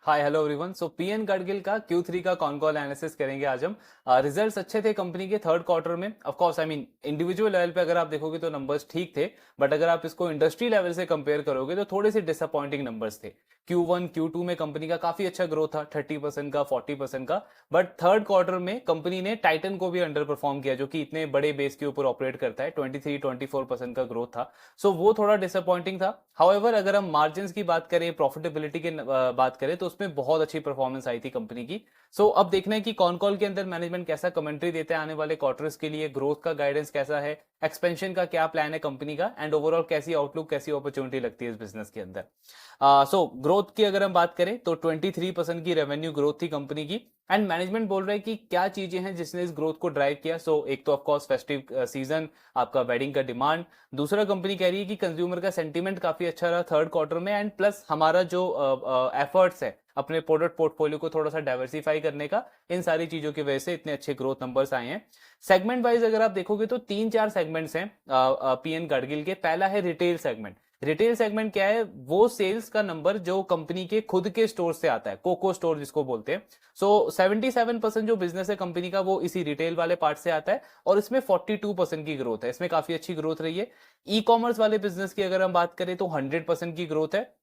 हाय hello everyone. So PN Gadgil का Q3 का con call analysis करेंगे आज हम। रिजल्ट्स अच्छे थे कंपनी के थर्ड क्वार्टर में। ऑफ कोर्स इंडिविजुअल लेवल पे अगर आप देखोगे तो नंबर्स ठीक थे, बट अगर आप इसको इंडस्ट्री लेवल से कंपेयर करोगे तो थोड़े से डिसअपॉइंटिंग नंबर्स थे। Q1 Q2 में कंपनी का काफी अच्छा ग्रोथ था, 30% का, 40% का। बट थर्ड क्वार्टर में कंपनी ने टाइटन को भी अंडर परफॉर्म किया, जो कि इतने बड़े बेस के ऊपर ऑपरेट करता है। 23-24% का ग्रोथ था। सो वो थोड़ा डिसअपॉइंटिंग था। हाउएवर अगर हम मार्जिन की बात करें, प्रॉफिटेबिलिटी की बात करें, तो उसमें बहुत अच्छी परफॉर्मेंस आई थी कंपनी की। सो अब देखना है कि कॉन कॉल के अंदर मैनेजमेंट कैसा कमेंट्री देते हैं आने वाले क्वार्टर्स के लिए, ग्रोथ का गाइडेंस कैसा है, एक्सपेंशन का क्या प्लान है कंपनी का, एंड ओवरऑल कैसी आउटलुक, कैसी अपॉर्चुनिटी लगती है इस बिजनेस के अंदर। सो ग्रोथ की अगर हम बात करें तो 23% की रेवेन्यू ग्रोथ थी कंपनी की। एंड मैनेजमेंट बोल रहा है कि क्या चीजें हैं जिसने इस ग्रोथ को ड्राइव किया। सो एक तो ऑफकोर्स फेस्टिव सीजन, आपका वेडिंग का डिमांड। दूसरा, कंपनी कह रही है कि कंज्यूमर का सेंटीमेंट काफी अच्छा रहा थर्ड क्वार्टर में, एंड प्लस हमारा जो एफर्ट्स है अपने प्रोडक्ट पोर्टफोलियो को थोड़ा सा डाइवर्सिफाई करने का, इन सारी चीजों की वजह से इतने अच्छे ग्रोथ नंबर्स आए हैं। सेगमेंट वाइज अगर आप देखोगे तो 3-4 सेगमेंट्स हैं पीएन गडगिल के। पहला है रिटेल सेगमेंट। रिटेल सेगमेंट क्या है? वो सेल्स का नंबर जो कंपनी के खुद के स्टोर से आता है, कोको स्टोर जिसको बोलते हैं। सो 77% जो बिजनेस है कंपनी का वो इसी रिटेल वाले पार्ट से आता है, और इसमें 42% की ग्रोथ है। इसमें काफी अच्छी ग्रोथ रही है। ई कॉमर्स वाले बिजनेस की अगर हम बात करें तो 100% की ग्रोथ है।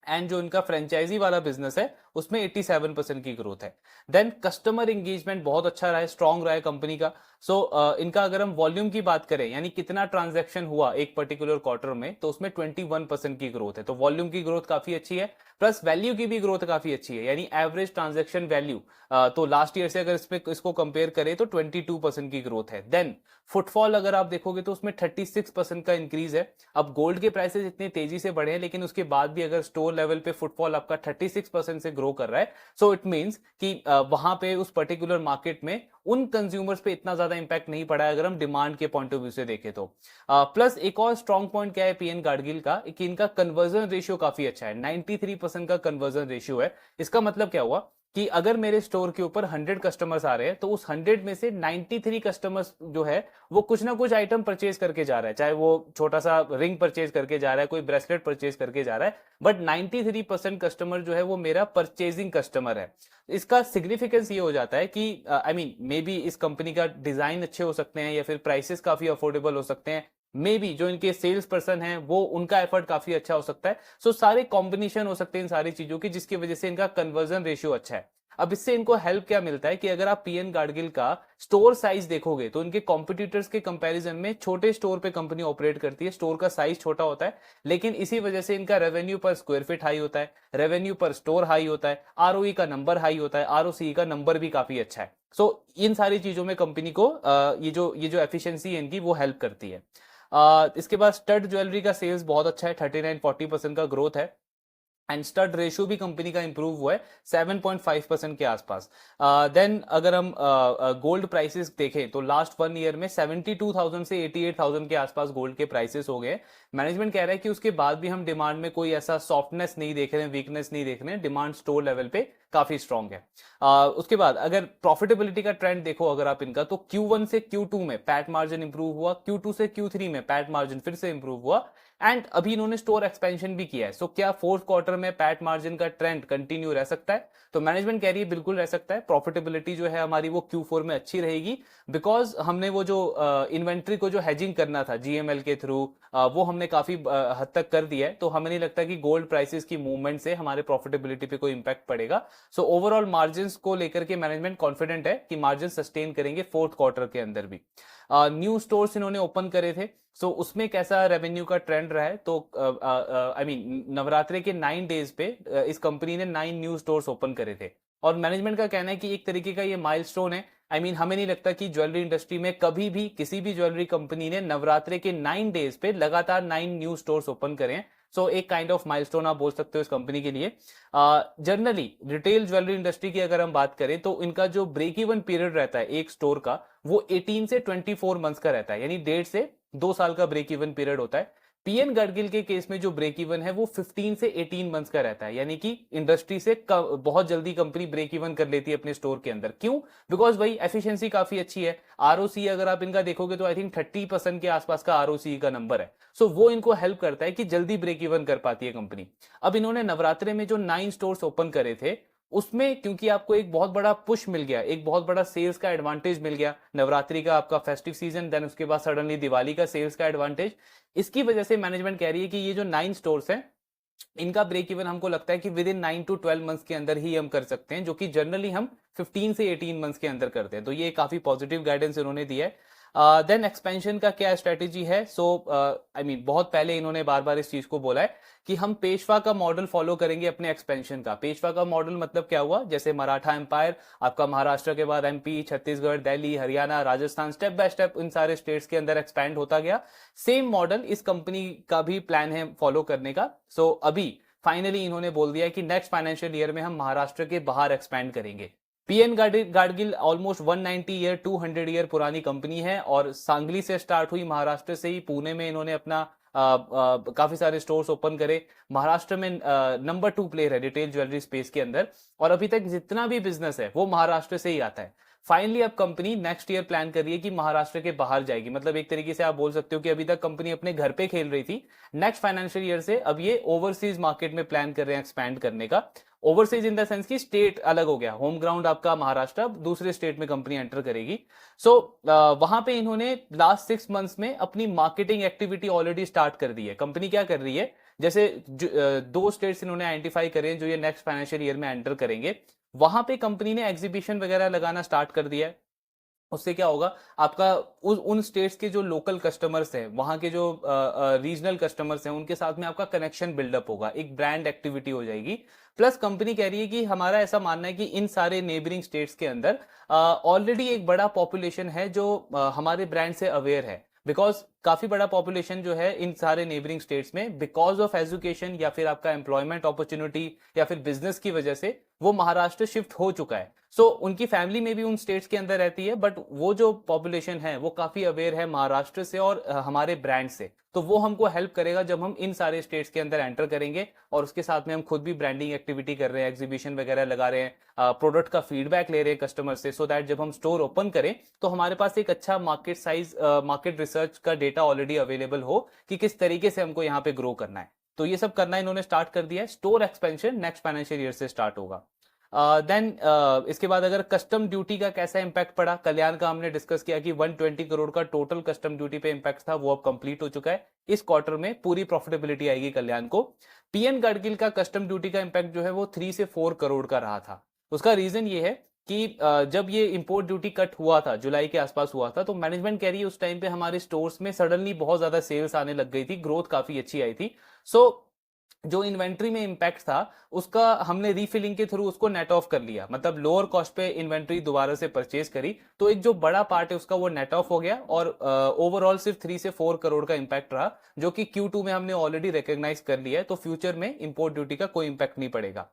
एंड जो इनका फ्रेंचाइजी वाला बिजनेस है उसमें 87% की ग्रोथ है। देन कस्टमर इंगेजमेंट बहुत अच्छा रहा है, स्ट्रांग रहा है कंपनी का। सो इनका अगर हम वॉल्यूम की बात करें, यानी कितना ट्रांजैक्शन हुआ एक पर्टिकुलर क्वार्टर में, तो उसमें 21% की ग्रोथ है। तो वॉल्यूम की ग्रोथ काफी अच्छी है, प्लस वैल्यू की भी ग्रोथ काफी अच्छी है, यानी एवरेज ट्रांजैक्शन वैल्यू। तो लास्ट ईयर से अगर इसको कंपेयर करें तो 22% की ग्रोथ है। देन फुटफॉल अगर आप देखोगे तो उसमें 36% का इंक्रीज है। अब गोल्ड के प्राइसेस इतनी तेजी से बढ़े हैं, लेकिन उसके बाद भी अगर स्टोर लेवल पे फुटफॉल आपका 36% से ग्रो कर रहा है, सो इट मींस कि वहां पे उस पर्टिकुलर मार्केट में उन कंज्यूमर्स पे इतना ज्यादा इंपैक्ट नहीं पड़ा है, अगर हम डिमांड के पॉइंट ऑफ व्यू से देखें तो। प्लस एक और स्ट्रॉन्ग पॉइंट क्या है पीएन गाडगिल का, कि इनका कन्वर्जन रेशियो काफी अच्छा है। 93% का कन्वर्जन रेशियो है। इसका मतलब क्या हुआ कि अगर मेरे स्टोर के ऊपर 100 कस्टमर्स आ रहे हैं, तो उस 100 में से 93 कस्टमर्स जो है वो कुछ ना कुछ आइटम परचेज करके जा रहा है। चाहे वो छोटा सा रिंग परचेज करके जा रहा है, कोई ब्रेसलेट परचेज करके जा रहा है, बट 93% कस्टमर जो है वो मेरा परचेजिंग कस्टमर है। इसका सिग्निफिकेंस ये हो जाता है कि मे बी इस कंपनी का डिजाइन अच्छे हो सकते हैं, या फिर प्राइसेस काफी अफोर्डेबल हो सकते हैं, मे बी जो इनके सेल्स पर्सन हैं वो उनका एफर्ट काफी अच्छा हो सकता है। सो सारे कॉम्बिनेशन हो सकते हैं इन सारी चीजों की, जिसकी वजह से इनका कन्वर्जन रेशियो अच्छा है। अब इससे इनको हेल्प क्या मिलता है कि अगर आप पीएन गाडगिल का स्टोर साइज देखोगे तो इनके कॉम्पिटिटर्स के कंपैरिजन में छोटे स्टोर पे कंपनी ऑपरेट करती है। स्टोर का साइज छोटा होता है, लेकिन इसी वजह से इनका रेवेन्यू पर स्क्वायर फीट हाई होता है, रेवेन्यू पर स्टोर हाई होता है, आरओई का नंबर हाई होता है, आरओसी का नंबर भी काफी अच्छा है। सो इन सारी चीजों में कंपनी को ये जो एफिशिएंसी है इनकी वो हेल्प करती है। इसके बाद स्टड ज्वेलरी का सेल्स बहुत अच्छा है, 39-40% का ग्रोथ है। एंड स्टड रेशियो भी कंपनी का इंप्रूव हुआ है 7.5% के आसपास। देन अगर हम गोल्ड प्राइसेस देखें तो लास्ट 1 ईयर में 72,000 से 88,000 के आसपास गोल्ड के प्राइसेस हो गए। मैनेजमेंट कह रहा है कि उसके बाद भी हम डिमांड में कोई ऐसा सॉफ्टनेस नहीं देख रहे हैं, वीकनेस नहीं देख रहे हैं, डिमांड स्टोर लेवल पे काफी स्ट्रांग है। उसके बाद अगर प्रॉफिटेबिलिटी का ट्रेंड देखो अगर आप इनका, तो Q1 से Q2 में पैट मार्जिन इंप्रूव हुआ, Q2 से Q3 में पैट मार्जिन फिर से इंप्रूव हुआ, एंड अभी इन्होंने स्टोर एक्सपेंशन भी किया है। सो क्या फोर्थ क्वार्टर में पैट मार्जिन का ट्रेंड कंटिन्यू रह सकता है? तो मैनेजमेंट कह रही है बिल्कुल रह सकता है। प्रॉफिटेबिलिटी जो है हमारी वो Q4 में अच्छी रहेगी, बिकॉज हमने वो जो इन्वेंट्री को जो हेजिंग करना था जीएमएल के थ्रू, वो हमने काफी हद तक कर दिया है। तो हमें नहीं लगता कि गोल्ड प्राइसेस की मूवमेंट से हमारे प्रॉफिटेबिलिटी पे कोई इंपैक्ट पड़ेगा। सो ओवरऑल मार्जिन को लेकर के मैनेजमेंट कॉन्फिडेंट है कि मार्जिन सस्टेन करेंगे फोर्थ क्वार्टर के अंदर भी। न्यू स्टोर्स इन्होंने ओपन करे थे, सो उसमें कैसा रेवेन्यू का ट्रेंड रहा है? तो नवरात्रि के 9 डेज पे इस कंपनी ने 9 न्यू स्टोर्स ओपन करे थे, और मैनेजमेंट का कहना है कि एक तरीके का ये माइलस्टोन है। हमें नहीं लगता कि ज्वेलरी इंडस्ट्री में कभी भी किसी भी ज्वेलरी कंपनी ने नवरात्रि के 9 डेज पे लगातार 9 न्यू स्टोर्स ओपन करें। सो एक काइंड ऑफ माइलस्टोन आप बोल सकते हो इस कंपनी के लिए। जनरली रिटेल ज्वेलरी इंडस्ट्री की अगर हम बात करें तो इनका जो ब्रेक इवन पीरियड रहता है एक स्टोर का, वो 18 से 24 मंथ्स का रहता है, यानी 1.5 से 2 साल का ब्रेक इवन पीरियड होता है। पीएन गडगिल के केस में जो ब्रेक इवन है वो 15 से 18 मंथ्स का रहता है, यानी कि इंडस्ट्री से बहुत जल्दी कंपनी ब्रेक इवन कर लेती है अपने स्टोर के अंदर। क्यों? बिकॉज भाई एफिशिएंसी काफी अच्छी है। आरओसी अगर आप इनका देखोगे तो आई थिंक 30% के आसपास का आरओसी का नंबर है। सो वो इनको हेल्प करता है कि जल्दी ब्रेक इवन कर पाती है कंपनी। अब इन्होंने नवरात्रे में जो 9 स्टोर्स ओपन करे थे उसमें क्योंकि आपको एक बहुत बड़ा पुश मिल गया, एक बहुत बड़ा सेल्स का एडवांटेज मिल गया, नवरात्रि का आपका फेस्टिव सीजन, देन उसके बाद सडनली दिवाली का सेल्स का एडवांटेज, इसकी वजह से मैनेजमेंट कह रही है कि ये जो 9 स्टोर्स हैं इनका ब्रेक इवन हमको लगता है कि विद इन 9 to 12 मंथ्स के अंदर ही हम कर सकते हैं, जो कि जनरली हम 15 से 18 मंथ्स के अंदर करते हैं। तो ये काफी पॉजिटिव गाइडेंस इन्होंने दिया है। देन एक्सपेंशन का क्या स्ट्रेटेजी है? सो आई मीन बहुत पहले इन्होंने बार बार इस चीज को बोला है कि हम पेशवा का मॉडल फॉलो करेंगे अपने एक्सपेंशन का। पेशवा का मॉडल मतलब क्या हुआ? जैसे मराठा एम्पायर, आपका महाराष्ट्र के बाद MP, Chhattisgarh, Delhi, Haryana, Rajasthan, step by step in सारे स्टेट्स के अंदर एक्सपैंड होता गया। सेम मॉडल इस कंपनी का भी प्लान है फॉलो करने का। सो अभी फाइनली इन्होंने बोल दिया कि नेक्स्ट फाइनेंशियल ईयर में हम महाराष्ट्र के बाहर एक्सपैंड करेंगे। PN Gadgil almost 190 year 200 year पुरानी कंपनी है और सांगली से स्टार्ट हुई, महाराष्ट्र से ही पुणे में इन्होंने अपना काफी सारे स्टोर्स ओपन करे। महाराष्ट्र में नंबर 2 प्लेयर है रिटेल ज्वेलरी स्पेस के अंदर, और अभी तक जितना भी बिजनेस है वो महाराष्ट्र से ही आता है। फाइनली अब कंपनी नेक्स्ट ईयर प्लान कर रही है कि महाराष्ट्र के बाहर जाएगी। मतलब एक तरीके से आप बोल सकते हो कि अभी तक कंपनी अपने घर पे खेल रही थी, नेक्स्ट फाइनेंशियल ईयर से अब ये ओवरसीज मार्केट में प्लान कर रहे हैं एक्सपैंड करने का। ओवरसीज इन द सेंस की स्टेट अलग हो गया, होम ग्राउंड आपका महाराष्ट्र, अब दूसरे स्टेट में कंपनी एंटर करेगी। सो वहां पे इन्होंने लास्ट 6 मंथ्स में अपनी मार्केटिंग एक्टिविटी ऑलरेडी स्टार्ट कर दी है। कंपनी क्या कर रही है, जैसे 2 स्टेट्स इन्होंने आइडेंटिफाई करे हैं जो ये नेक्स्ट फाइनेंशियल ईयर में एंटर करेंगे, वहां पे कंपनी ने एग्जीबिशन वगैरह लगाना स्टार्ट कर दिया है। उससे क्या होगा, आपका उन स्टेट्स के जो लोकल कस्टमर्स हैं, वहां के जो रीजनल कस्टमर्स हैं, उनके साथ में आपका कनेक्शन बिल्डअप होगा, एक ब्रांड एक्टिविटी हो जाएगी। प्लस कंपनी कह रही है कि हमारा ऐसा मानना है कि इन सारे नेबरिंग स्टेट्स के अंदर ऑलरेडी एक बड़ा पॉपुलेशन है जो हमारे ब्रांड से अवेयर है। बिकॉज काफी बड़ा पॉपुलेशन जो है इन सारे नेबरिंग स्टेट्स में बिकॉज ऑफ एजुकेशन या फिर आपका एम्प्लॉयमेंट अपॉर्चुनिटी या फिर बिजनेस की वजह से वो महाराष्ट्र शिफ्ट हो चुका है। सो उनकी फैमिली में भी उन स्टेट्स के अंदर रहती है, बट वो जो पॉपुलेशन है वो काफी अवेयर है महाराष्ट्र से और हमारे ब्रांड से। तो वो हमको हेल्प करेगा जब हम इन सारे स्टेट्स के अंदर एंटर करेंगे, और उसके साथ में हम खुद भी ब्रांडिंग एक्टिविटी कर रहे हैं, एग्जीबिशन वगैरह लगा रहे हैं, प्रोडक्ट का फीडबैक ले रहे हैं कस्टमर से, सो दैट जब हम स्टोर ओपन करें तो हमारे पास एक अच्छा मार्केट साइज, मार्केट रिसर्च का डेटा ऑलरेडी अवेलेबल हो कि किस तरीके से हमको यहाँ पे ग्रो करना है। तो ये सब करना इन्होंने स्टार्ट कर दिया है। Store expansion next financial year से स्टार्ट होगा। देन इसके बाद अगर कस्टम ड्यूटी का कैसा इंपैक्ट पड़ा, कल्याण का हमने डिस्कस किया कि 120 करोड़ का टोटल कस्टम ड्यूटी पे इंपैक्ट था, वो अब कंप्लीट हो चुका है। इस क्वार्टर में पूरी प्रॉफिटेबिलिटी आएगी कल्याण को। पीएन गडगिल का कस्टम ड्यूटी का इंपैक्ट जो है वो 3 से 4 करोड़ का रहा था। उसका रीजन ये है कि जब ये इंपोर्ट ड्यूटी कट हुआ था, जुलाई के आसपास हुआ था, तो मैनेजमेंट कह रही है उस टाइम पे हमारे स्टोर्स में सडनली बहुत ज्यादा सेल्स आने लग गई थी, ग्रोथ काफी अच्छी आई थी। सो जो इन्वेंट्री में इंपैक्ट था उसका हमने रीफिलिंग के थ्रू उसको नेट ऑफ कर लिया, मतलब लोअर कॉस्ट पे इन्वेंट्री दोबारा से परचेज करी, तो एक जो बड़ा पार्ट है उसका वो नेट ऑफ हो गया, और ओवरऑल सिर्फ 3 से 4 करोड़ का इंपैक्ट रहा, जो कि Q2 में हमने ऑलरेडी रिकॉग्नाइज कर लिया है। तो फ्यूचर में इंपोर्ट ड्यूटी का कोई इंपैक्ट नहीं पड़ेगा।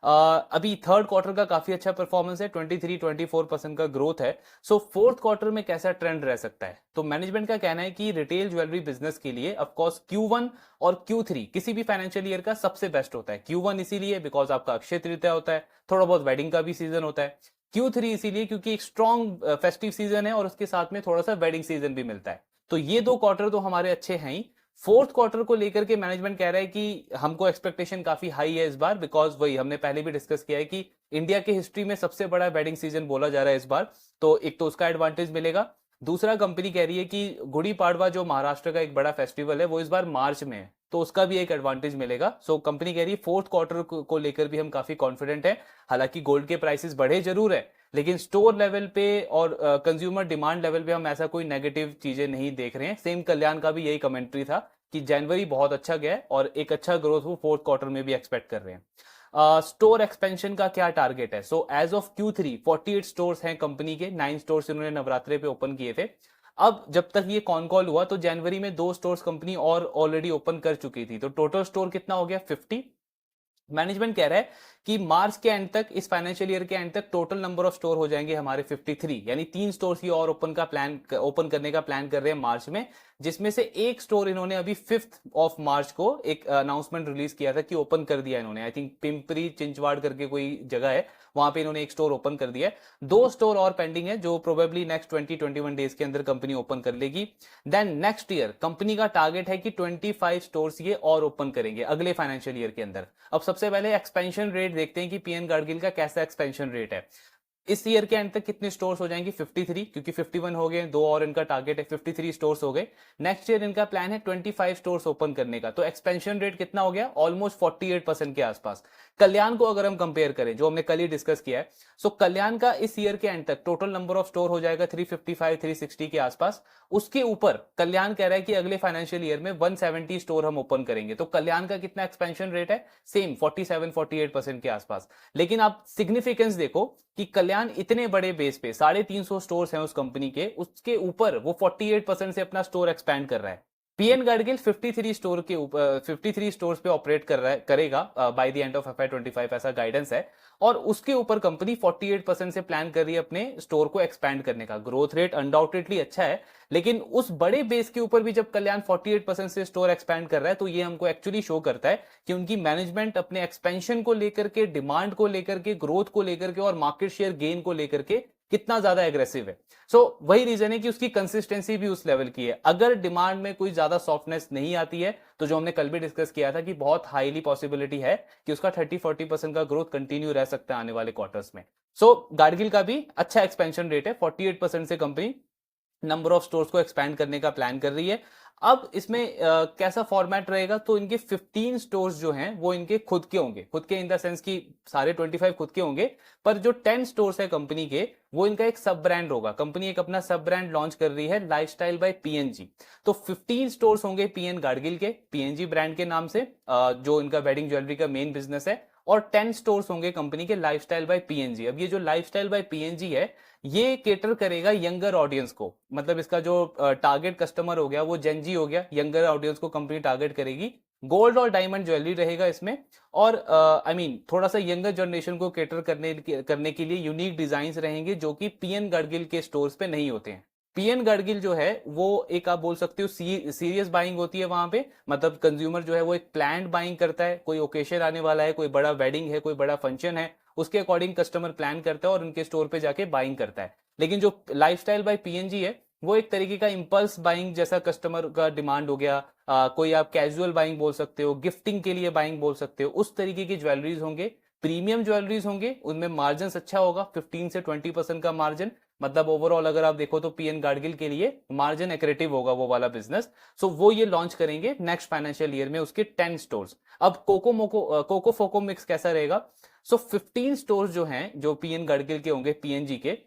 अभी थर्ड क्वार्टर का काफी अच्छा परफॉर्मेंस है, 23-24% का ग्रोथ है। सो फोर्थ क्वार्टर में कैसा ट्रेंड रह सकता है? तो मैनेजमेंट का कहना है कि रिटेल ज्वेलरी बिजनेस के लिए ऑफकोर्स Q1 और Q3 किसी भी फाइनेंशियल ईयर का सबसे बेस्ट होता है। Q1 इसीलिए बिकॉज आपका अक्षय तृतीया होता है, थोड़ा बहुत वेडिंग का भी सीजन होता है। Q3 इसीलिए क्योंकि एक स्ट्रॉन्ग फेस्टिव सीजन है और उसके साथ में थोड़ा सा वेडिंग सीजन भी मिलता है। तो ये 2 क्वार्टर तो हमारे अच्छे हैं ही। फोर्थ क्वार्टर को लेकर के मैनेजमेंट कह रहा है कि हमको एक्सपेक्टेशन काफी हाई है इस बार, बिकॉज वही हमने पहले भी डिस्कस किया है कि इंडिया की हिस्ट्री में सबसे बड़ा वेडिंग सीजन बोला जा रहा है इस बार, तो एक तो उसका एडवांटेज मिलेगा। दूसरा, कंपनी कह रही है कि गुड़ी पाड़वा जो महाराष्ट्र का एक बड़ा फेस्टिवल है वो इस बार मार्च में है, तो उसका भी एक एडवांटेज मिलेगा। सो कंपनी कह रही है फोर्थ क्वार्टर को लेकर भी हम काफी कॉन्फिडेंट है। हालांकि गोल्ड के प्राइसेस बढ़े जरूर है, लेकिन स्टोर लेवल पे और कंज्यूमर डिमांड लेवल पे हम ऐसा कोई नेगेटिव चीजें नहीं देख रहे हैं। सेम कल्याण का भी यही कमेंट्री था कि जनवरी बहुत अच्छा गया है और एक अच्छा ग्रोथ वो फोर्थ क्वार्टर में भी एक्सपेक्ट कर रहे हैं। स्टोर एक्सपेंशन का क्या टारगेट है? So as of Q3 48 stores हैं कंपनी के, 9 स्टोर्स इन्होंने नवरात्रे पे ओपन किए थे। अब जब तक ये कॉन कॉल हुआ तो जनवरी में 2 स्टोर्स कंपनी और ऑलरेडी ओपन कर चुकी थी, तो टोटल स्टोर कितना हो गया? 50। मैनेजमेंट कह रहा है कि मार्च के एंड तक, इस फाइनेंशियल ईयर के एंड तक टोटल नंबर ऑफ स्टोर हो जाएंगे हमारे 53, यानी 3 स्टोर्स की और ओपन करने का प्लान कर रहे हैं मार्च में। जिसमें से एक स्टोर इन्होंने अभी 5 ऑफ मार्च को एक अनाउंसमेंट रिलीज किया था कि ओपन कर दिया इन्होंने। आई थिंक पिंपरी चिंचवाड़ करके कोई जगह है, वहां पे इन्होंने एक स्टोर ओपन कर दिया है। 2 स्टोर और पेंडिंग है जो प्रोबेबली नेक्स्ट 20-21 डेज के अंदर कंपनी ओपन कर लेगी। देन नेक्स्ट ईयर कंपनी का टारगेट है कि 25 स्टोर्स ये और ओपन करेंगे अगले फाइनेंशियल ईयर के अंदर। अब सबसे पहले एक्सपेंशन रेट देखते हैं कि पीएन गाडगिल का कैसा एक्सपेंशन रेट है। इस ईयर के एंड तक कितने स्टोर्स हो जाएंगे? 53, क्योंकि 51 हो गए, 2 और इनका टारगेट है, 53 स्टोर्स हो गए। नेक्स्ट ईयर इनका प्लान है 25 स्टोर्स ओपन करने का, तो एक्सपेंशन रेट कितना हो गया? ऑलमोस्ट 48% के आसपास। कल्याण को अगर हम कंपेयर करें, जो हमने कल ही डिस्कस किया है, सो कल्याण का इस ईयर के एंड तक टोटल नंबर ऑफ स्टोर हो जाएगा 355-360 के आसपास। उसके ऊपर कल्याण कह रहा है कि अगले फाइनेंशियल ईयर में 170 स्टोर हम ओपन करेंगे। तो कल्याण का कितना एक्सपेंशन रेट है? सेम 47-48% के आसपास। लेकिन आप सिग्निफिकेंस देखो कि कल्याण इतने बड़े बेस पे 350 स्टोर्स हैं उस कंपनी के, उसके ऊपर वो 48% से अपना स्टोर एक्सपैंड कर रहा है। पीएन गाडगिल 53 स्टोर के ऊपर 53 स्टोर्स पे ऑपरेट कर रहा है, करेगा by the end of FY25, ऐसा गाइडेंस है। और उसके ऊपर कंपनी 48% से प्लान कर रही है अपने स्टोर को एक्सपैंड करने का। ग्रोथ रेट अनडाउटेडली अच्छा है, लेकिन उस बड़े बेस के ऊपर भी जब कल्याण 48% से स्टोर एक्सपैंड कर रहा है, तो ये हमको एक्चुअली शो करता है कि उनकी मैनेजमेंट अपने एक्सपेंशन को लेकर के, डिमांड को लेकर के, ग्रोथ को लेकर के और मार्केट शेयर गेन को लेकर के कितना ज्यादा एग्रेसिव है। वही रीजन है कि उसकी कंसिस्टेंसी भी उस लेवल की है। अगर डिमांड में कोई ज्यादा सॉफ्टनेस नहीं आती है, तो जो हमने कल भी डिस्कस किया था कि बहुत हाईली पॉसिबिलिटी है कि उसका 30-40% का ग्रोथ कंटिन्यू रह सकता है आने वाले क्वार्टर्स में। गाडगिल का भी अच्छा एक्सपेंशन रेट है, 48% से कंपनी नंबर ऑफ स्टोर्स को एक्सपैंड करने का प्लान कर रही है। अब इसमें कैसा फॉर्मेट रहेगा? तो इनके 15 स्टोर्स जो हैं वो इनके खुद के होंगे, खुद के इन द सेंस कि सारे 25 खुद के होंगे, पर जो 10 स्टोर्स है कंपनी के, वो इनका एक सब ब्रांड होगा। कंपनी एक अपना सब ब्रांड लॉन्च कर रही है, लाइफस्टाइल बाय पीएनजी। तो 15 स्टोर्स होंगे पीएन गाडगिल के, पीएनजी ब्रांड के नाम से, जो इनका वेडिंग ज्वेलरी का मेन बिजनेस है, और 10 स्टोर्स होंगे कंपनी के लाइफस्टाइल बाय पीएनजी। अब ये जो लाइफस्टाइल बाय पीएनजी है, ये केटर करेगा यंगर ऑडियंस को, मतलब इसका जो टारगेट कस्टमर हो गया वो जेनजी हो गया, यंगर ऑडियंस को कंपनी टारगेट करेगी। गोल्ड और डायमंड ज्वेलरी रहेगा इसमें, और थोड़ा सा यंगर जनरेशन को केटर करने के लिए यूनिक डिजाइन रहेंगे जो कि पीएन गाडगिल के स्टोर्स पे नहीं होते हैं। पीएन गाडगिल जो है वो एक, आप बोल सकते हो, सीरियस बाइंग होती है वहां पे, मतलब कंज्यूमर जो है वो एक प्लान्ड बाइंग करता है। कोई ओकेशन आने वाला है, कोई बड़ा वेडिंग है, कोई बड़ा फंक्शन है, उसके अकॉर्डिंग कस्टमर प्लान करता है और उनके स्टोर पे जाके बाइंग करता है। लेकिन जो लाइफस्टाइल बाय पीएनजी है, वो एक तरीके का इंपल्स बाइंग जैसा कस्टमर का डिमांड हो गया। कोई आप कैजुअल बाइंग बोल सकते हो, गिफ्टिंग के लिए बाइंग बोल सकते हो, उस तरीके की ज्वेलरीज होंगे। प्रीमियम ज्वेलरीज होंगे, उनमें मार्जिन अच्छा होगा, 15 से 20% का मार्जिन। मतलब ओवरऑल अगर आप देखो तो पीएन गाडगिल के लिए मार्जिन एक्रेटिव होगा वो वाला बिजनेस। वो ये लॉन्च करेंगे नेक्स्ट फाइनेंशियल ईयर में उसके 10 स्टोर्स। अब कोको फोको मिक्स कैसा रहेगा? 15 स्टोर्स जो हैं, जो पीएन गाडगिल के होंगे, पीएनजी के,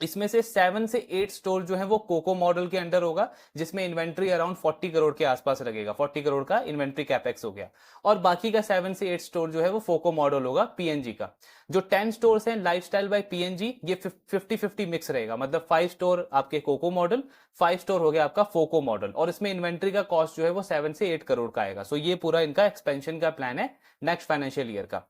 इसमें से 7 से 8 स्टोर जो है वो कोको मॉडल के अंडर होगा, जिसमें इन्वेंट्री अराउंड 40 करोड़ के आसपास लगेगा। 40 करोड़ का इन्वेंट्री कैपेक्स हो गया। और बाकी का 7 से 8 स्टोर जो है वो फोको मॉडल होगा पीएनजी का। जो 10 स्टोर्स हैं लाइफस्टाइल बाय पीएनजी, ये 50-50 मिक्स रहेगा, मतलब 5 स्टोर आपके कोको मॉडल, 5 स्टोर हो गया आपका फोको मॉडल, और इसमें इन्वेंट्री का कॉस्ट जो है वो 7 से 8 करोड़ का आएगा। ये पूरा इनका एक्सपेंशन का प्लान है नेक्स्ट फाइनेंशियल ईयर का।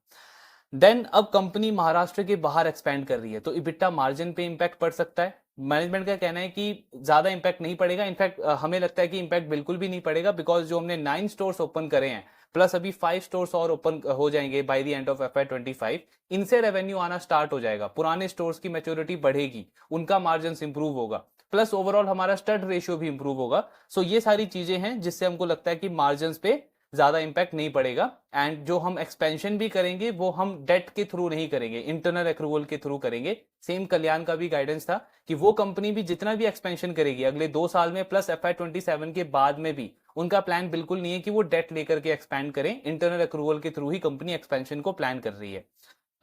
देन अब कंपनी महाराष्ट्र के बाहर एक्सपैंड कर रही है, तो इबिटा मार्जिन पे इंपैक्ट पड़ सकता है। मैनेजमेंट का कहना है कि ज्यादा इंपैक्ट नहीं पड़ेगा, इनफैक्ट हमें लगता है कि इंपैक्ट बिल्कुल भी नहीं पड़ेगा, बिकॉज जो हमने 9 स्टोर्स ओपन करे हैं, प्लस अभी 5 स्टोर्स और ओपन हो जाएंगे by the end of FY25, इनसे रेवेन्यू आना स्टार्ट हो जाएगा। पुराने स्टोर्स की मैच्योरिटी बढ़ेगी, उनका मार्जिन इंप्रूव होगा, प्लस ओवरऑल हमारा स्टड रेशियो भी इंप्रूव होगा। ये सारी चीजें हैं जिससे हमको लगता है कि मार्जिन पे ज्यादा इंपैक्ट नहीं पड़ेगा। एंड जो हम एक्सपेंशन भी करेंगे वो हम डेट के थ्रू नहीं करेंगे, इंटरनल एक्रूवल के थ्रू करेंगे। सेम कल्याण का भी गाइडेंस था कि वो कंपनी भी जितना भी एक्सपेंशन करेगी अगले 2 साल में, प्लस FY27 के बाद में भी, उनका प्लान बिल्कुल नहीं है कि वो डेट लेकर के एक्सपैंड करें। इंटरनल एक्रूवल के थ्रू ही कंपनी एक्सपेंशन को प्लान कर रही है।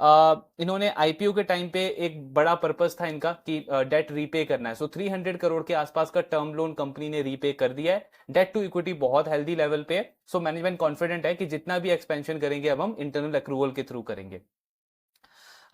इन्होंने आईपीओ के टाइम पे एक बड़ा पर्पस था इनका कि डेट रीपे करना है। 300 करोड़ के आसपास का टर्म लोन कंपनी ने रीपे कर दिया है। डेट टू इक्विटी बहुत हेल्दी लेवल पे है। मैनेजमेंट कॉन्फिडेंट है कि जितना भी एक्सपेंशन करेंगे अब हम इंटरनल अक्रूवल के थ्रू करेंगे।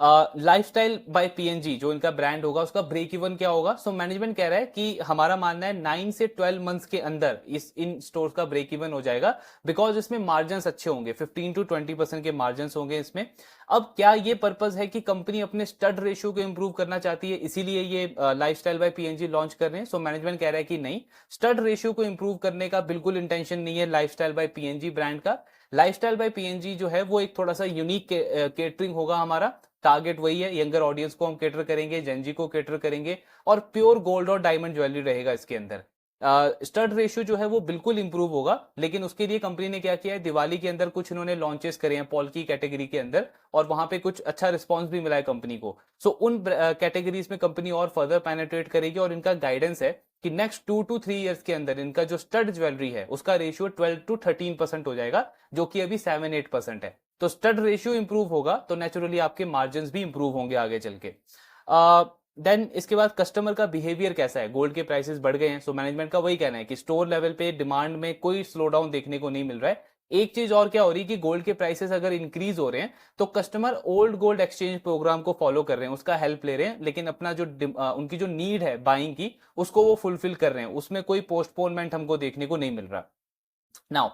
लाइफस्टाइल बाय पीएनजी जो इनका ब्रांड होगा उसका ब्रेक इवन क्या होगा? सो मैनेजमेंट कह रहा है कि हमारा मानना है 9 से 12 मंथ्स के अंदर इन स्टोर्स का ब्रेक इवन हो जाएगा, बिकॉज इसमें मार्जिन अच्छे होंगे, 15 to 20% के मार्जिन होंगे इसमें। अब क्या ये पर्पस है कि कंपनी अपने स्टड रेशियो को इंप्रूव करना चाहती है, इसीलिए ये लाइफस्टाइल बाय पीएनजी लॉन्च कर रहे हैं? सो मैनेजमेंट कह रहा है कि नहीं, स्टड रेशियो को इंप्रूव करने का बिल्कुल इंटेंशन नहीं है लाइफस्टाइल बाय पीएनजी ब्रांड का। लाइफस्टाइल बाय पीएनजी जो है वो एक थोड़ा सा यूनिक केटरिंग होगा, हमारा टारगेट वही है, यंगर ऑडियंस को हम केटर करेंगे, जेनजी को केटर करेंगे, और प्योर गोल्ड और डायमंड ज्वेलरी रहेगा इसके अंदर। स्टड रेशियो जो है वो बिल्कुल इंप्रूव होगा, लेकिन उसके लिए कंपनी ने क्या किया है, दिवाली के अंदर कुछ इन्होंने लॉन्चेस करे हैं पॉल की कैटेगरी के अंदर, और वहां पे कुछ अच्छा रिस्पांस भी मिला है कंपनी को। सो उन कैटेगरीज में कंपनी और फर्दर पेनिट्रेट करेगी, और इनका गाइडेंस है कि नेक्स्ट 2 to 3 ईयर्स के अंदर इनका जो स्टड ज्वेलरी है उसका रेशियो 12 to 13% हो जाएगा, जो कि अभी 7-8% है। तो स्टड रेशियो इंप्रूव होगा तो नेचुरली आपके मार्जिन भी इंप्रूव होंगे आगे चल के। देन इसके बाद कस्टमर का बिहेवियर कैसा है? गोल्ड के प्राइसेस बढ़ गए हैं, सो मैनेजमेंट का वही कहना है कि स्टोर लेवल पे डिमांड में कोई स्लो डाउन देखने को नहीं मिल रहा है। एक चीज और क्या हो रही है कि गोल्ड के प्राइसेस अगर इंक्रीज हो रहे हैं तो customer old gold exchange program को फॉलो कर रहे हैं, उसका हेल्प ले रहे हैं, लेकिन अपना जो उनकी जो नीड है बाइंग की उसको वो फुलफिल कर रहे हैं, उसमें कोई पोस्टपोनमेंट हमको देखने को नहीं मिल रहा। नाउ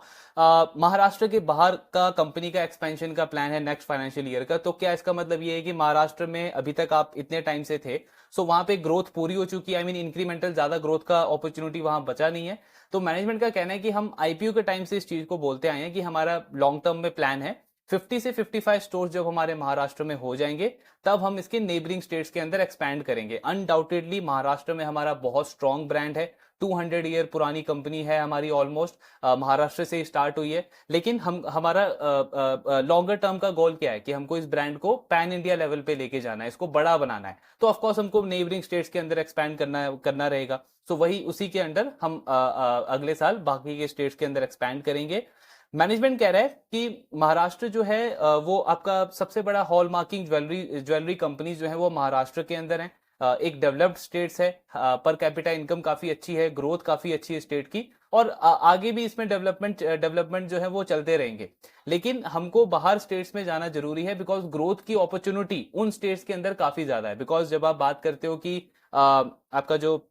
महाराष्ट्र के बाहर का कंपनी का एक्सपेंशन का प्लान है नेक्स्ट फाइनेंशियल ईयर का। तो क्या इसका मतलब ये है कि महाराष्ट्र में अभी तक आप इतने टाइम से थे, सो वहां पे ग्रोथ पूरी हो चुकी है, आई मीन इंक्रीमेंटल ज्यादा ग्रोथ का अपॉर्चुनिटी वहां बचा नहीं है? तो मैनेजमेंट का कहना है कि हम आईपीओ के टाइम से इस चीज को बोलते आए हैं कि हमारा लॉन्ग टर्म में प्लान है 50 से 55 स्टोर्स जब हमारे महाराष्ट्र में हो जाएंगे तब हम इसके नेबरिंग स्टेट्स के अंदर एक्सपैंड करेंगे। अनडाउटेडली महाराष्ट्र में हमारा बहुत स्ट्रॉन्ग ब्रांड है, 200 ईयर पुरानी कंपनी है हमारी, ऑलमोस्ट महाराष्ट्र से स्टार्ट हुई है, लेकिन हमारा लॉन्गर टर्म का गोल क्या है कि हमको इस ब्रांड को पैन इंडिया लेवल पे लेके जाना है, इसको बड़ा बनाना है। तो ऑफकोर्स हमको नेबरिंग स्टेट्स के अंदर एक्सपैंड करना रहेगा। सो वही उसी के अंडर हम अगले साल बाकी के स्टेट्स के अंदर एक्सपैंड करेंगे। मैनेजमेंट कह रहा है कि महाराष्ट्र जो है वो आपका सबसे बड़ा हॉलमार्किंग ज्वेलरी कंपनी जो है वो महाराष्ट्र के अंदर है। एक डेवलप्ड स्टेट्स है, पर कैपिटा इनकम काफी अच्छी है, ग्रोथ काफी अच्छी है स्टेट की, और आगे भी इसमें डेवलपमेंट जो है वो चलते रहेंगे। लेकिन हमको बाहर स्टेट्स में जाना जरूरी है, बिकॉज ग्रोथ की अपॉर्चुनिटी उन स्टेट्स के अंदर काफी ज्यादा है। बिकॉज जब आप बात करते हो कि आपका जो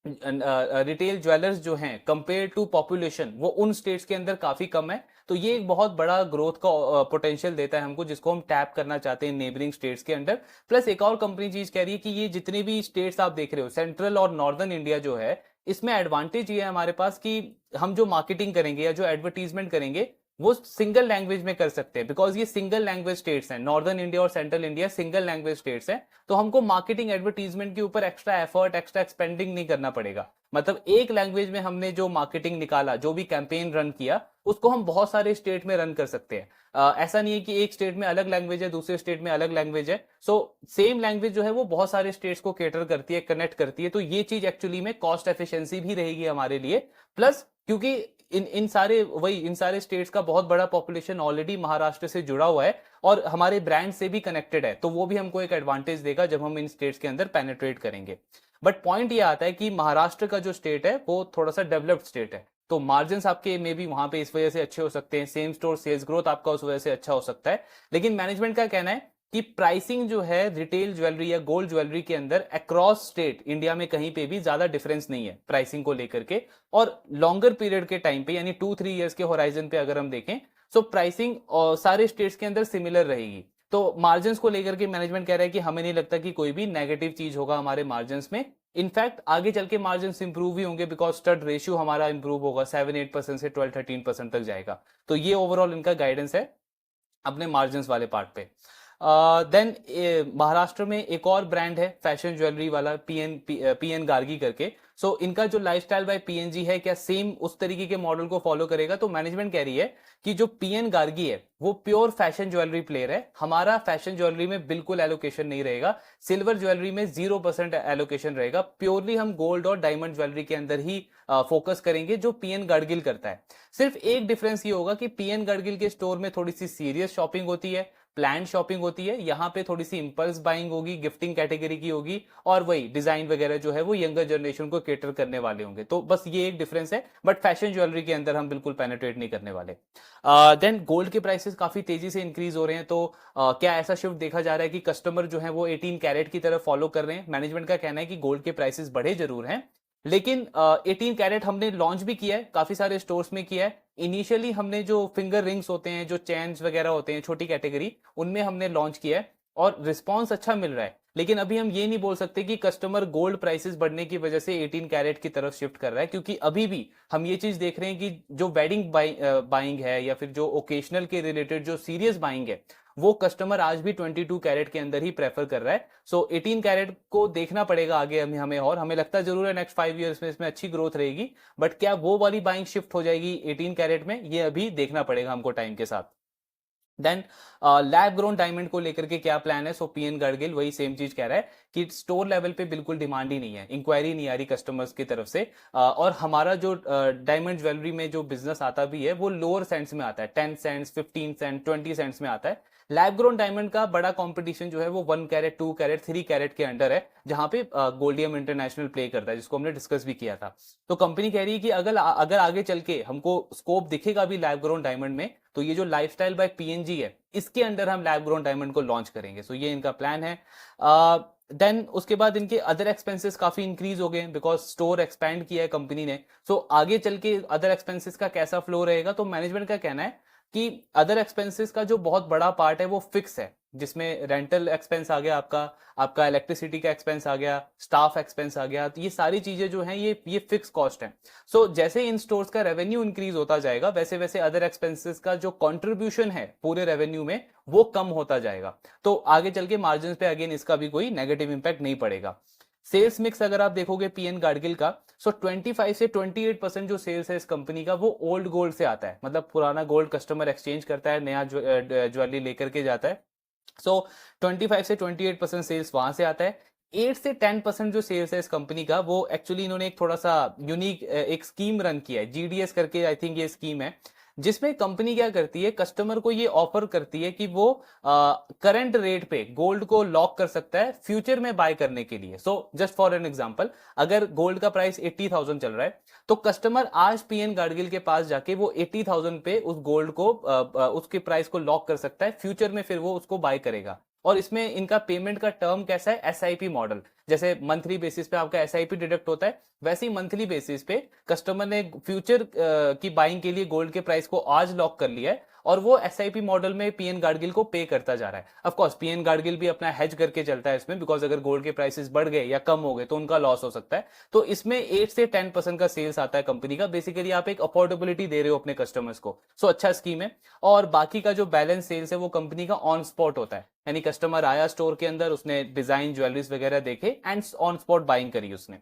रिटेल ज्वेलर्स जो हैं कंपेयर टू पॉपुलेशन वो उन स्टेट्स के अंदर काफी कम है, तो ये एक बहुत बड़ा ग्रोथ का पोटेंशियल देता है हमको, जिसको हम टैप करना चाहते हैं नेबरिंग स्टेट्स के अंदर। प्लस एक और कंपनी चीज कह रही है कि ये जितने भी स्टेट्स आप देख रहे हो, सेंट्रल और नॉर्दर्न इंडिया जो है, इसमें एडवांटेज ये है हमारे पास कि हम जो मार्केटिंग करेंगे या जो एडवर्टीजमेंट करेंगे वो सिंगल लैंग्वेज में कर सकते हैं, बिकॉज ये सिंगल लैंग्वेज स्टेट्स हैं, नॉर्दर्न इंडिया और central India single language states हैं। तो हमको मार्केटिंग एडवर्टीजमेंट के ऊपर एक्स्ट्रा एफर्ट, एक्स्ट्रा एक्सपेंडिंग नहीं करना पड़ेगा। मतलब एक लैंग्वेज में हमने जो मार्केटिंग निकाला, जो भी कैंपेन रन किया, उसको हम बहुत सारे स्टेट में रन कर सकते हैं। ऐसा नहीं है कि एक स्टेट में अलग लैंग्वेज है, दूसरे स्टेट में अलग लैंग्वेज है। सो सेम लैंग्वेज जो है वो बहुत सारे स्टेट्स को केटर करती है, कनेक्ट करती है। तो ये चीज एक्चुअली में कॉस्ट एफिशिएंसी भी रहेगी हमारे लिए। प्लस क्योंकि इन सारे स्टेट्स का बहुत बड़ा पॉपुलेशन ऑलरेडी महाराष्ट्र से जुड़ा हुआ है और हमारे ब्रांड से भी कनेक्टेड है, तो वो भी हमको एक एडवांटेज देगा जब हम इन स्टेट्स के अंदर पेनिट्रेट करेंगे। बट पॉइंट ये आता है कि महाराष्ट्र का जो स्टेट है वो थोड़ा सा डेवलप्ड स्टेट है, तो मार्जिन आपके मे बी वहां पे इस वजह से अच्छे हो सकते हैं, सेम स्टोर सेल्स ग्रोथ आपका उस वजह से अच्छा हो सकता है। लेकिन मैनेजमेंट का कहना है कि प्राइसिंग जो है रिटेल ज्वेलरी या गोल्ड ज्वेलरी के अंदर अक्रॉस स्टेट इंडिया में कहीं पे भी ज्यादा डिफरेंस नहीं है प्राइसिंग को लेकर के। और लॉन्गर पीरियड के टाइम पे यानी 2-3 इयर्स के होराइजन पे अगर हम देखें, सो प्राइसिंग सारे स्टेट्स के अंदर सिमिलर रहेगी। तो मार्जिन को लेकर के मैनेजमेंट कह रहा है कि हमें नहीं लगता कि कोई भी नेगेटिव चीज होगा हमारे मार्जिन में। इनफैक्ट आगे चल के मार्जिन इंप्रूव ही होंगे, बिकॉज स्टड रेशियो हमारा इंप्रूव होगा, 7-8% से 12-13% तक जाएगा। तो ये ओवरऑल इनका गाइडेंस है अपने मार्जिन वाले पार्ट पे। देन महाराष्ट्र में एक और ब्रांड है फैशन ज्वेलरी वाला, पीएन गार्गी करके। सो इनका जो लाइफस्टाइल बाय पीएनजी है, क्या सेम उस तरीके के मॉडल को फॉलो करेगा? तो मैनेजमेंट कह रही है कि जो पीएन गार्गी है वो प्योर फैशन ज्वेलरी प्लेयर है, हमारा फैशन ज्वेलरी में बिल्कुल एलोकेशन नहीं रहेगा, सिल्वर ज्वेलरी में 0% एलोकेशन रहेगा, प्योरली हम गोल्ड और डायमंड ज्वेलरी के अंदर ही फोकस करेंगे जो पीएन गाडगिल करता है। सिर्फ एक डिफरेंस ये होगा कि पीएन गाडगिल के स्टोर में थोड़ी सी सीरियस शॉपिंग होती है, प्लान शॉपिंग होती है, यहाँ पे थोड़ी सी इंपल्स बाइंग होगी, गिफ्टिंग कैटेगरी की होगी, और वही डिजाइन वगैरह जो है वो यंगर जनरेशन को केटर करने वाले होंगे। तो बस ये एक डिफरेंस है, बट फैशन ज्वेलरी के अंदर हम बिल्कुल पेनिट्रेट नहीं करने वाले। देन गोल्ड के प्राइसेस काफी तेजी से इंक्रीज हो रहे हैं, तो क्या ऐसा शिफ्ट देखा जा रहा है कि कस्टमर जो है वो 18 कैरेट की तरफ फॉलो कर रहे हैं? मैनेजमेंट का कहना है कि गोल्ड के प्राइसेस बढ़े जरूर हैं, लेकिन 18 कैरेट हमने लॉन्च भी किया है, काफी सारे स्टोर्स में किया है। इनिशियली हमने जो फिंगर रिंग्स होते हैं, जो चेन्स वगैरह होते हैं, छोटी कैटेगरी, उनमें हमने लॉन्च किया है और रिस्पॉन्स अच्छा मिल रहा है। लेकिन अभी हम ये नहीं बोल सकते कि कस्टमर गोल्ड प्राइसेस बढ़ने की वजह से 18 कैरेट की तरफ शिफ्ट कर रहा है, क्योंकि अभी भी हम ये चीज देख रहे हैं कि जो वेडिंग बाइंग है या फिर जो ओकेशनल के रिलेटेड जो सीरियस बाइंग है, वो कस्टमर आज भी 22 कैरेट के अंदर ही प्रेफर कर रहा है। सो 18 कैरेट को देखना पड़ेगा आगे हमें, और हमें लगता है जरूर है नेक्स्ट 5 ईयर्स में इसमें अच्छी ग्रोथ रहेगी, बट क्या वो वाली बाइंग शिफ्ट हो जाएगी 18 कैरेट में, ये अभी देखना पड़ेगा हमको टाइम के साथ। देन लैब ग्रोन डायमंड को लेकर के क्या प्लान है? सो पीएन गाडगिल वही सेम चीज कह रहा है कि स्टोर लेवल पे बिल्कुल डिमांड ही नहीं है, इंक्वायरी नहीं आ रही कस्टमर्स की तरफ से, और हमारा जो डायमंड ज्वेलरी में जो बिजनेस आता भी है वो लोअर सेंट्स में आता है, 10 सेंट्स, 15 सेंट, 20 सेंट्स में आता है। लैब ग्रोन डायमंड का बड़ा कंपटीशन जो है वो 1 कैरेट, 2 कैरेट, 3 कैरेट के अंडर है, जहां पे गोल्डियम इंटरनेशनल प्ले करता है, जिसको हमने डिस्कस भी किया था। तो कंपनी कह रही है कि अगर आगे चल के हमको स्कोप दिखेगा भी लैब ग्रोन डायमंड में, तो ये जो लाइफस्टाइल बाय पीएनजी है, इसके अंडर हम लैब ग्रोन डायमंड को लॉन्च करेंगे। सो ये इनका प्लान है। देन उसके बाद इनके अदर एक्सपेंसेस काफी इंक्रीज हो गए बिकॉज स्टोर एक्सपैंड किया है कंपनी ने। सो आगे चल के अदर एक्सपेंसेस का कैसा फ्लो रहेगा? तो मैनेजमेंट का कहना है कि अदर एक्सपेंसेस का जो बहुत बड़ा पार्ट है वो फिक्स है, जिसमें रेंटल एक्सपेंस आ गया, आपका इलेक्ट्रिसिटी का एक्सपेंस आ गया, स्टाफ एक्सपेंस आ गया, तो ये सारी चीजें जो हैं ये फिक्स कॉस्ट है। सो जैसे इन स्टोर्स का रेवेन्यू इंक्रीज होता जाएगा, वैसे वैसे अदर एक्सपेंसेस का जो कंट्रीब्यूशन है पूरे रेवेन्यू में वो कम होता जाएगा। तो आगे चल के मार्जिन पे अगेन इसका भी कोई नेगेटिव इंपैक्ट नहीं पड़ेगा। सेल्स मिक्स अगर आप देखोगे पीएन गाडगिल का, सो 25 से 28% जो सेल्स है इस कंपनी का वो ओल्ड गोल्ड से आता है, मतलब पुराना गोल्ड कस्टमर एक्सचेंज करता है, नया ज्वेलरी लेकर के जाता है। सो 25 से 28% सेल्स वहां से आता है। 8 से 10% जो सेल्स है इस कंपनी का, वो एक्चुअली इन्होंने एक थोड़ा सा यूनिक एक स्कीम रन किया है, जीडीएस करके आई थिंक ये स्कीम है, जिसमें कंपनी क्या करती है, कस्टमर को ये ऑफर करती है कि वो करंट रेट पे गोल्ड को लॉक कर सकता है फ्यूचर में बाय करने के लिए। So just for an example, अगर गोल्ड का प्राइस 80,000 चल रहा है, तो कस्टमर आज पीएन गाडगिल के पास जाके वो 80,000 पे उस गोल्ड को उसके प्राइस को लॉक कर सकता है, फ्यूचर में फिर वो उसको बाय करेगा। और इसमें इनका पेमेंट का टर्म कैसा है? एसआईपी मॉडल, जैसे मंथली बेसिस पे आपका एसआईपी डिडक्ट होता है, वैसे ही मंथली बेसिस पे कस्टमर ने फ्यूचर की बाइंग के लिए गोल्ड के प्राइस को आज लॉक कर लिया है, और वो एसआईपी मॉडल में पीएन गाडगिल को पे करता जा रहा है। ऑफ कोर्स पीएन गाडगिल भी अपना हेज करके चलता है इसमें, बिकॉज अगर गोल्ड के प्राइसेस बढ़ गए या कम हो गए तो उनका लॉस हो सकता है। तो इसमें 8 से 10% का सेल्स आता है कंपनी का। बेसिकली आप एक अफोर्डेबिलिटी दे रहे हो अपने कस्टमर्स को। सो अच्छा स्कीम है। और बाकी का जो बैलेंस सेल्स है वो कंपनी का ऑन स्पॉट होता है, यानी कस्टमर आया स्टोर के अंदर, उसने डिजाइन ज्वेलरीज वगैरह देखे एंड ऑन स्पॉट बाइंग करी उसने।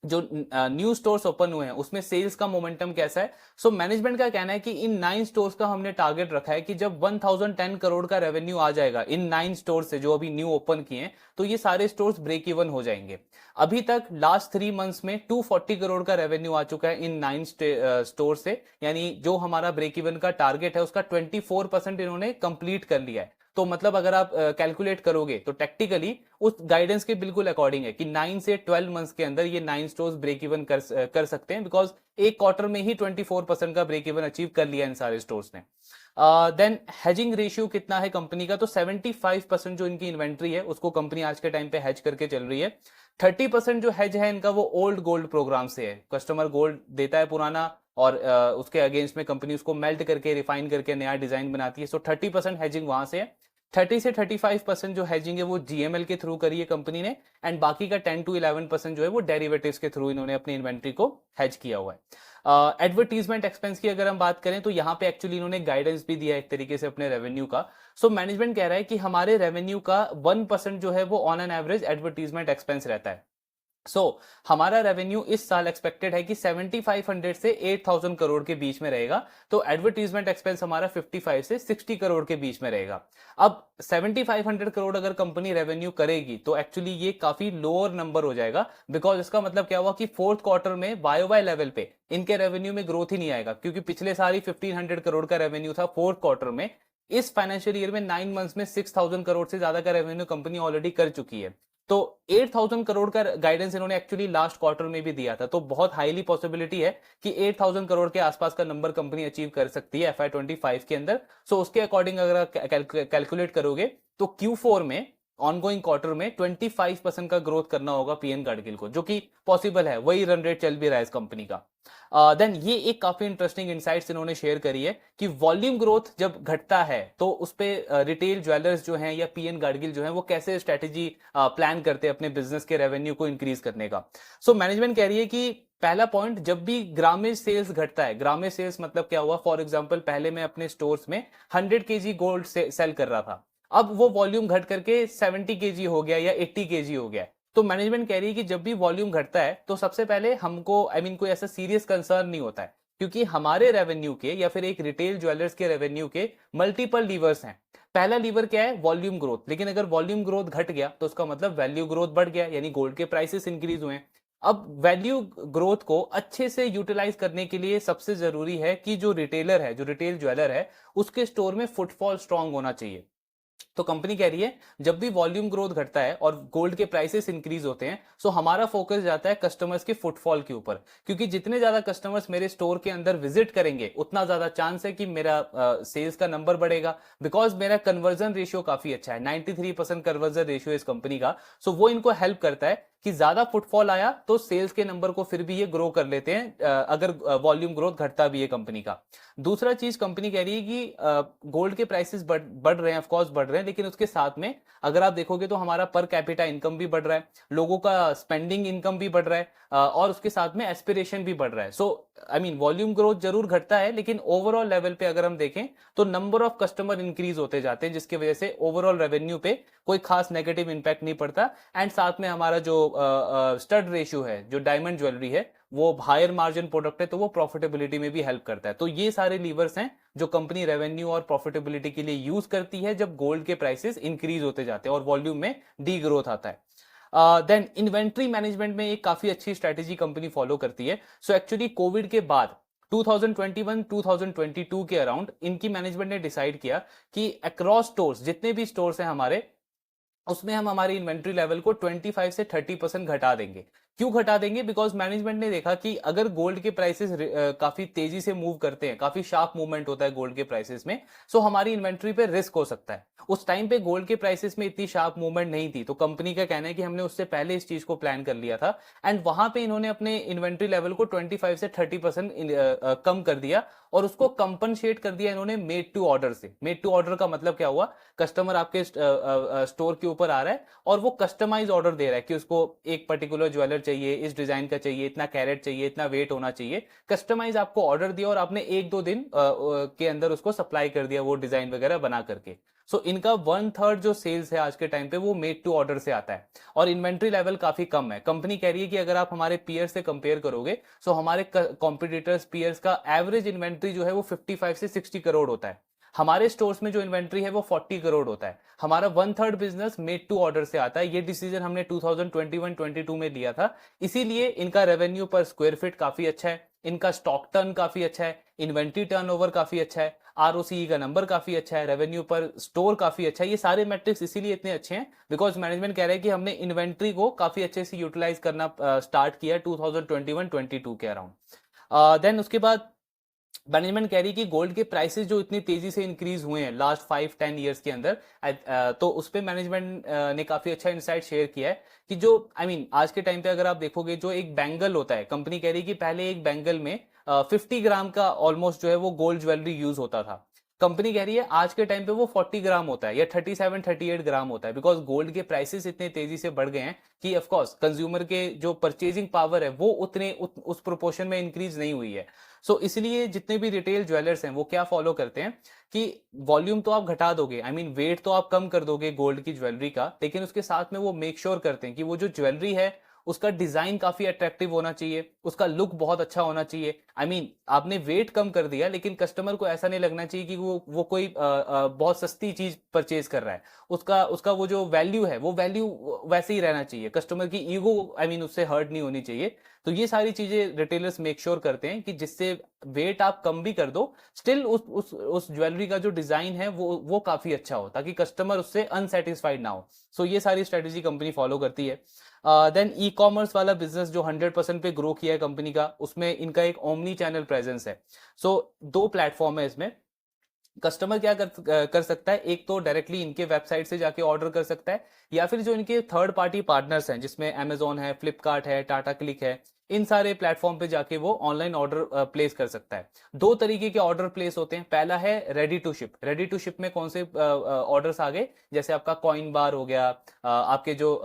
जो न्यू स्टोर्स ओपन हुए हैं उसमें सेल्स का मोमेंटम कैसा है? सो मैनेजमेंट का कहना है कि इन 9 स्टोर्स का हमने टारगेट रखा है कि जब 1010 करोड़ का रेवेन्यू आ जाएगा इन 9 स्टोर से जो अभी न्यू ओपन किए हैं, तो ये सारे स्टोर्स ब्रेक इवन हो जाएंगे। अभी तक लास्ट 3 मंथ्स में 240 करोड़ का रेवेन्यू आ चुका है इन 9 स्टोर से, यानी जो हमारा ब्रेक इवन का टारगेट है उसका 24% इन्होंने कंप्लीट कर लिया है। तो मतलब अगर आप कैलकुलेट करोगे तो टेक्निकली उस गाइडेंस के बिल्कुल अकॉर्डिंग है कि 9 से 12 मंथ्स के अंदर ये 9 स्टोर्स ब्रेक इवन कर सकते हैं, बिकॉज एक क्वार्टर में ही 24% का ब्रेक इवन अचीव कर लिया इन सारे स्टोर्स ने। देन हेजिंग रेशियो कितना है कंपनी का? तो 75% जो इनकी इन्वेंट्री है उसको कंपनी आज के टाइम पे हेज करके चल रही है। 30% जो हेज है इनका वो ओल्ड गोल्ड प्रोग्राम से है, कस्टमर गोल्ड देता है पुराना और उसके अगेंस्ट में कंपनी उसको मेल्ट करके रिफाइन करके नया डिजाइन बनाती है। सो 30% हेजिंग वहां से है। 30 से 35% जो हेजिंग है वो जीएमएल के थ्रू करी है कंपनी ने, एंड बाकी का 10 to 11% जो है वो डेरिवेटिव्स के थ्रू इन्होंने अपनी इन्वेंट्री को हेज किया हुआ है। एडवर्टीजमेंट एक्सपेंस की अगर हम बात करें तो यहाँ पे एक्चुअली इन्होंने गाइडेंस भी दिया है एक तरीके से अपने रेवेन्यू का। सो मैनेजमेंट कह रहा है कि हमारे रेवेन्यू का 1% जो है वो on an average advertisement expense रहता है। हमारा रेवेन्यू इस साल एक्सपेक्टेड है कि 7500 से 8000 करोड़ के बीच में रहेगा, तो एडवर्टीजमेंट एक्सपेंस हमारा 55 से 60 करोड़ के बीच में रहेगा। अब 7500 करोड़ अगर कंपनी रेवेन्यू करेगी तो एक्चुअली ये काफी लोअर नंबर हो जाएगा, बिकॉज इसका मतलब क्या हुआ कि फोर्थ क्वार्टर में वाई लेवल पे इनके रेवेन्यू में ग्रोथ ही नहीं आएगा, क्योंकि पिछले साल ही 1500 करोड़ का रेवेन्यू था फोर्थ क्वार्टर में। इस फाइनेंशियल ईयर में 9 मंथ्स में 6,000 करोड़ से ज्यादा का रेवेन्यू कंपनी ऑलरेडी कर चुकी है। तो 8,000 करोड़ का गाइडेंस इन्होंने एक्चुअली लास्ट क्वार्टर में भी दिया था, तो बहुत हाईली पॉसिबिलिटी है कि 8,000 करोड़ के आसपास का नंबर कंपनी अचीव कर सकती है FY25 के अंदर। सो उसके अकॉर्डिंग अगर आप कैलकुलेट करोगे तो Q4 में ऑनगोइंग क्वार्टर में 25% का ग्रोथ करना होगा पीएन गाडगिल को, जो कि पॉसिबल है, वही रन रेट चल भी रहा है इस कंपनी का। देन ये एक काफी इंटरेस्टिंग इनसाइट्स इन्होंने शेयर करी है कि वॉल्यूम ग्रोथ जब घटता है तो उस पे रिटेल ज्वेलर्स जो हैं या पीएन गाडगिल जो हैं वो कैसे स्ट्रेटेजी प्लान करते हैं अपने बिजनेस के रेवेन्यू को इंक्रीज करने का। सो मैनेजमेंट कह रही है कि पहला पॉइंट, जब भी ग्रामेज सेल्स घटता है, ग्रामेज सेल्स मतलब क्या हुआ, फॉर एग्जांपल पहले मैं अपने स्टोर्स में 100 केजी गोल्ड सेल कर रहा था, अब वो वॉल्यूम घट करके 70 केजी हो गया या 80 केजी हो गया। तो मैनेजमेंट कह रही है कि जब भी वॉल्यूम घटता है तो सबसे पहले हमको कोई ऐसा सीरियस कंसर्न नहीं होता है, क्योंकि हमारे रेवेन्यू के या फिर एक रिटेल ज्वेलर्स के रेवेन्यू के मल्टीपल लीवर्स हैं। पहला लीवर क्या है, वॉल्यूम ग्रोथ, लेकिन अगर वॉल्यूम ग्रोथ घट गया तो उसका मतलब वैल्यू ग्रोथ बढ़ गया, यानी गोल्ड के प्राइसेस इंक्रीज हुए। अब वैल्यू ग्रोथ को अच्छे से यूटिलाइज करने के लिए सबसे जरूरी है कि जो रिटेलर है, जो रिटेल ज्वेलर है, उसके स्टोर में फुटफॉल स्ट्रांग होना चाहिए। तो कंपनी कह रही है जब भी वॉल्यूम ग्रोथ घटता है और गोल्ड के प्राइसेस इंक्रीज होते हैं, सो हमारा फोकस जाता है कस्टमर्स के फुटफॉल के ऊपर, क्योंकि जितने ज्यादा कस्टमर्स मेरे स्टोर के अंदर विजिट करेंगे उतना ज्यादा चांस है कि मेरा सेल्स का नंबर बढ़ेगा, बिकॉज मेरा कन्वर्जन रेशियो काफी अच्छा है, 93% कन्वर्जन रेशियो इस कंपनी का। सो वो इनको हेल्प करता है कि ज्यादा फुटफॉल आया तो सेल्स के नंबर को फिर भी ये ग्रो कर लेते हैं अगर वॉल्यूम ग्रोथ घटता भी है कंपनी का। दूसरा चीज कंपनी कह रही है कि गोल्ड के प्राइसेस बढ़ रहे हैं, ऑफ कोर्स बढ़ रहे हैं, लेकिन उसके साथ में अगर आप देखोगे तो हमारा पर कैपिटा इनकम भी बढ़ रहा है, लोगों का स्पेंडिंग इनकम भी बढ़ रहा है, और उसके साथ में एस्पिरेशन भी बढ़ रहा है। सो वॉल्यूम ग्रोथ जरूर घटता है, लेकिन ओवरऑल लेवल पे अगर हम देखें तो नंबर ऑफ कस्टमर इंक्रीज होते जाते हैं, जिसकी वजह से ओवरऑल रेवेन्यू पे कोई खास नेगेटिव इंपैक्ट नहीं पड़ता। एंड साथ में हमारा जो स्टड रेशियो है, जो डायमंड ज्वेलरी है, वो हायर मार्जिन प्रोडक्ट है, तो वो प्रॉफिटेबिलिटी में भी हेल्प करता है। तो ये सारे लीवर्स हैं जो कंपनी रेवेन्यू और प्रॉफिटेबिलिटी के लिए यूज करती है जब गोल्ड के प्राइसेस इंक्रीज होते जाते हैं और वॉल्यूम में डी ग्रोथ आता है। देन इन्वेंट्री मैनेजमेंट में एक काफी अच्छी स्ट्रेटेजी कंपनी फॉलो करती है। सो एक्चुअली कोविड के बाद 2021-2022 के अराउंड इनकी मैनेजमेंट ने डिसाइड किया कि अक्रॉस स्टोर्स, जितने भी स्टोर्स हैं हमारे, उसमें हम हमारी इन्वेंट्री लेवल को 25 से 30% घटा देंगे। क्यों घटा देंगे? बिकॉज मैनेजमेंट ने देखा कि अगर गोल्ड के प्राइसेस काफी तेजी से मूव करते हैं, काफी शार्प मूवमेंट होता है गोल्ड के प्राइसेस में, सो हमारी इन्वेंट्री पे रिस्क हो सकता है। उस टाइम पे गोल्ड के प्राइसेस में इतनी शार्प मूवमेंट नहीं थी, तो कंपनी का कहना है कि हमने उससे पहले इस चीज को प्लान कर लिया था, एंड वहां पे इन्होंने अपने इन्वेंट्री लेवल को 25 से 30% कम कर दिया, और उसको कंपनसेट कर दिया इन्होंने मेड टू ऑर्डर से। मेड टू ऑर्डर का मतलब क्या हुआ, कस्टमर आपके स्टोर के ऊपर आ रहा है और वो कस्टमाइज ऑर्डर दे रहा है कि उसको एक पर्टिकुलर ज्वेलर चाहिए, इस डिजाइन का चाहिए, इतना कैरेट चाहिए, इतना वेट होना चाहिए। कस्टमाइज आपको ऑर्डर दिया और आपने 1-2 दिन के अंदर उसको सप्लाई कर दिया वो डिजाइन वगैरह बना करके। सो इनका 1/3 जो सेल्स है आज के टाइम पे वो मेड टू ऑर्डर से आता है, और इन्वेंट्री लेवल काफी कम है। कंपनी कह रही है कि अगर आप हमारे पीयर से कंपेयर करोगे, सो हमारे कॉम्पिटिटर्स पीयर्स का एवरेज इन्वेंट्री जो है वो 55 से 60 करोड़ होता है, हमारे स्टोर्स में जो इन्वेंट्री है वो 40 करोड़ होता है। हमारा 1/3 बिजनेस मेड टू ऑर्डर से आता है। ये डिसीजन हमने 2021-22 में लिया था, इसीलिए इनका रेवेन्यू पर स्क्वायर फीट काफी अच्छा है, इनका स्टॉक टर्न काफी अच्छा है, इन्वेंट्री टर्नओवर काफी अच्छा है, आरओसीई का नंबर काफी अच्छा है, रेवेन्यू पर स्टोर काफी अच्छा है। ये सारे मैट्रिक्स इसीलिए इतने अच्छे हैं बिकॉज मैनेजमेंट कह रहा है कि हमने इन्वेंट्री को काफी अच्छे से यूटिलाइज करना स्टार्ट किया 2021-22 के अराउंड। देन उसके बाद मैनेजमेंट कह रही है कि गोल्ड के प्राइसेस जो इतनी तेजी से इंक्रीज हुए हैं लास्ट 5-10 ईयर्स के अंदर, तो उस पे मैनेजमेंट ने काफी अच्छा इंसाइट शेयर किया है कि जो आज के टाइम पे अगर आप देखोगे जो एक बैंगल होता है, कंपनी कह रही है कि पहले एक बैंगल में 50 ग्राम का ऑलमोस्ट जो है वो गोल्ड ज्वेलरी यूज होता था। कंपनी कह रही है आज के टाइम पे वो 40 ग्राम होता है या 37-38 ग्राम होता है, बिकॉज गोल्ड के प्राइसेस इतने तेजी से बढ़ गए हैं कि ऑफ कोर्स कंज्यूमर के जो परचेजिंग पावर है वो उस प्रोपोर्शन में इंक्रीज नहीं हुई है। सो इसलिए जितने भी रिटेल ज्वेलर्स हैं वो क्या फॉलो करते हैं कि वॉल्यूम तो आप घटा दोगे, वेट तो आप कम कर दोगे गोल्ड की ज्वेलरी का, लेकिन उसके साथ में वो मेक श्योर करते हैं कि वो जो ज्वेलरी है उसका डिजाइन काफी अट्रैक्टिव होना चाहिए, उसका लुक बहुत अच्छा होना चाहिए, आई मीन आपने वेट कम कर दिया, लेकिन कस्टमर को ऐसा नहीं लगना चाहिए कि वो कोई बहुत सस्ती चीज परचेज कर रहा है। उसका उसका वो जो वैल्यू है वो वैल्यू वैसे ही रहना चाहिए, कस्टमर की ईगो आई मीन उससे हर्ट नहीं होनी चाहिए। तो ये सारी चीजें रिटेलर्स मेक श्योर करते हैं कि जिससे वेट आप कम भी कर दो, स्टिल उस ज्वेलरी का जो डिजाइन है वो काफी अच्छा हो, ताकि कस्टमर उससे अनसेटिस्फाइड ना हो। सो ये सारी स्ट्रेटेजी कंपनी फॉलो करती है। देन ई कॉमर्स वाला बिजनेस जो 100% पे ग्रो किया है कंपनी का, उसमें इनका एक ओमनी चैनल प्रेजेंस है। सो दो प्लेटफॉर्म है इसमें। कस्टमर क्या कर सकता है, एक तो डायरेक्टली इनके वेबसाइट से जाके ऑर्डर कर सकता है, या फिर जो इनके थर्ड पार्टी पार्टनर्स हैं जिसमें अमेजोन है, फ्लिपकार्ट है, टाटा क्लिक है, इन सारे प्लेटफॉर्म पे जाके वो ऑनलाइन ऑर्डर प्लेस कर सकता है। दो तरीके के ऑर्डर प्लेस होते हैं। पहला है ready to ship. Ready to ship में कौन से ऑर्डर्स आ गए, जैसे आपका कॉइन बार हो गया, आपके जो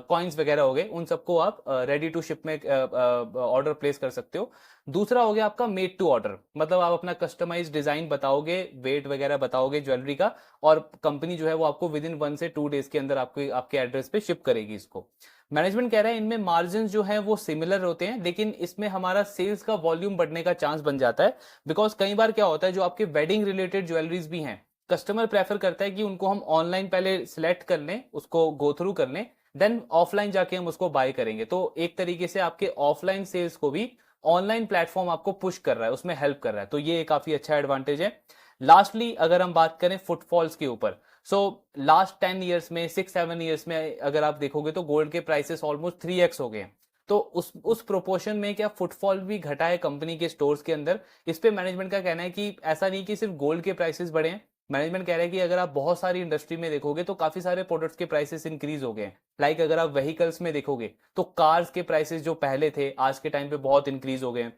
कॉइन्स वगैरह हो गए, उन सबको आप रेडी टू शिप में ऑर्डर प्लेस कर सकते हो। दूसरा हो गया आपका मेड टू ऑर्डर, मतलब आप अपना कस्टमाइज डिजाइन बताओगे, वेट वगैरह बताओगे ज्वेलरी का, और कंपनी जो है वो आपको विद इन 1 से 2 डेज के अंदर आपके एड्रेस पे शिप करेगी इसको। मैनेजमेंट कह रहा है इनमें मार्जिन जो है वो सिमिलर होते हैं, लेकिन इसमें हमारा सेल्स का वॉल्यूम बढ़ने का चांस बन जाता है। बिकॉज कई बार क्या होता है, जो आपके वेडिंग रिलेटेड ज्वेलरीज भी हैं, कस्टमर प्रेफर करता है कि उनको हम ऑनलाइन पहले सिलेक्ट कर लें, उसको गो थ्रू कर लें, देन ऑफलाइन जाके हम उसको बाय करेंगे। तो एक तरीके से आपके ऑफलाइन सेल्स को भी ऑनलाइन प्लेटफॉर्म आपको पुश कर रहा है, उसमें हेल्प कर रहा है। तो ये काफी अच्छा एडवांटेज है। लास्टली अगर हम बात करें फुटफॉल्स के ऊपर, सो लास्ट 10 ईयर्स में, 6-7 ईयर्स में अगर आप देखोगे तो गोल्ड के प्राइसेस ऑलमोस्ट 3x हो गए हैं। तो उस प्रोपोर्शन में क्या फुटफॉल भी घटा है कंपनी के स्टोर्स के अंदर? इस पे मैनेजमेंट का कहना है कि ऐसा नहीं कि सिर्फ गोल्ड के प्राइसेस बढ़े हैं। मैनेजमेंट कह रहा है कि अगर आप बहुत सारी इंडस्ट्री में देखोगे तो काफी सारे प्रोडक्ट्स के प्राइसेस इंक्रीज हो गए हैं। लाइक अगर आप व्हीकल्स में देखोगे तो कार्स के प्राइसेस जो पहले थे आज के टाइम पे बहुत इंक्रीज हो गए हैं।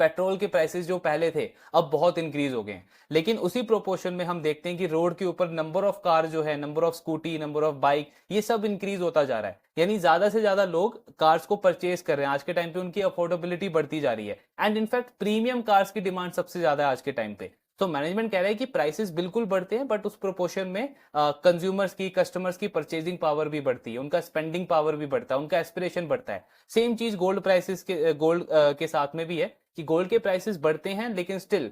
पेट्रोल के प्राइसेस जो पहले थे अब बहुत इंक्रीज हो गए हैं। लेकिन उसी प्रोपोर्शन में हम देखते हैं कि रोड के ऊपर नंबर ऑफ कार जो है, number of scooty, number of bike, ये सब इंक्रीज होता जा रहा है। यानी ज्यादा से ज्यादा लोग कार्स को परचेज कर रहे हैं आज के टाइम पे, उनकी अफोर्डेबिलिटी बढ़ती जा रही है। एंड इनफैक्ट प्रीमियम कार्स की डिमांड सबसे ज्यादा है आज के टाइम पे। तो मैनेजमेंट कह रहा है कि प्राइसेस बिल्कुल बढ़ते हैं, बट उस प्रोपोर्शन में कंज्यूमर्स की, कस्टमर्स की परचेजिंग पावर भी बढ़ती है, उनका स्पेंडिंग पावर भी बढ़ता है, उनका एस्पिरेशन बढ़ता है। सेम चीज गोल्ड प्राइसेस के गोल्ड के साथ में भी है कि गोल्ड के प्राइसेस बढ़ते हैं, लेकिन स्टिल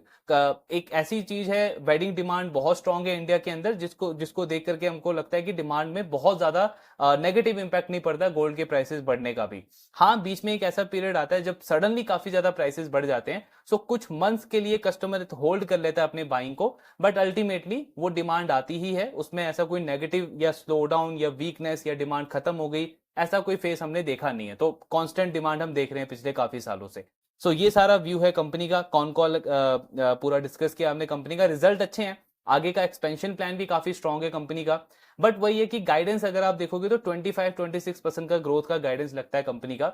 एक ऐसी चीज है, वेडिंग डिमांड बहुत स्ट्रांग है इंडिया के अंदर, जिसको जिसको देख करके हमको लगता है कि डिमांड में बहुत ज्यादा नेगेटिव इंपैक्ट नहीं पड़ता गोल्ड के प्राइसेस बढ़ने का भी। हाँ, बीच में एक ऐसा पीरियड आता है जब सडनली काफी ज्यादा प्राइसेस बढ़ जाते हैं, सो कुछ मंथ्स के लिए कस्टमर होल्ड कर लेता है अपने बाइंग को, बट अल्टीमेटली वो डिमांड आती ही है। उसमें ऐसा कोई नेगेटिव या स्लो डाउन या वीकनेस या डिमांड खत्म हो गई, ऐसा कोई फेस हमने देखा नहीं है। तो कांस्टेंट डिमांड हम देख रहे हैं पिछले काफी सालों से। सो ये सारा व्यू है कंपनी का। कॉन कॉल पूरा डिस्कस किया हमने। कंपनी का रिजल्ट अच्छे हैं, आगे का एक्सपेंशन प्लान भी काफी स्ट्रांग है कंपनी का। बट वही है कि गाइडेंस अगर आप देखोगे तो 25-26% का ग्रोथ का गाइडेंस लगता है कंपनी का।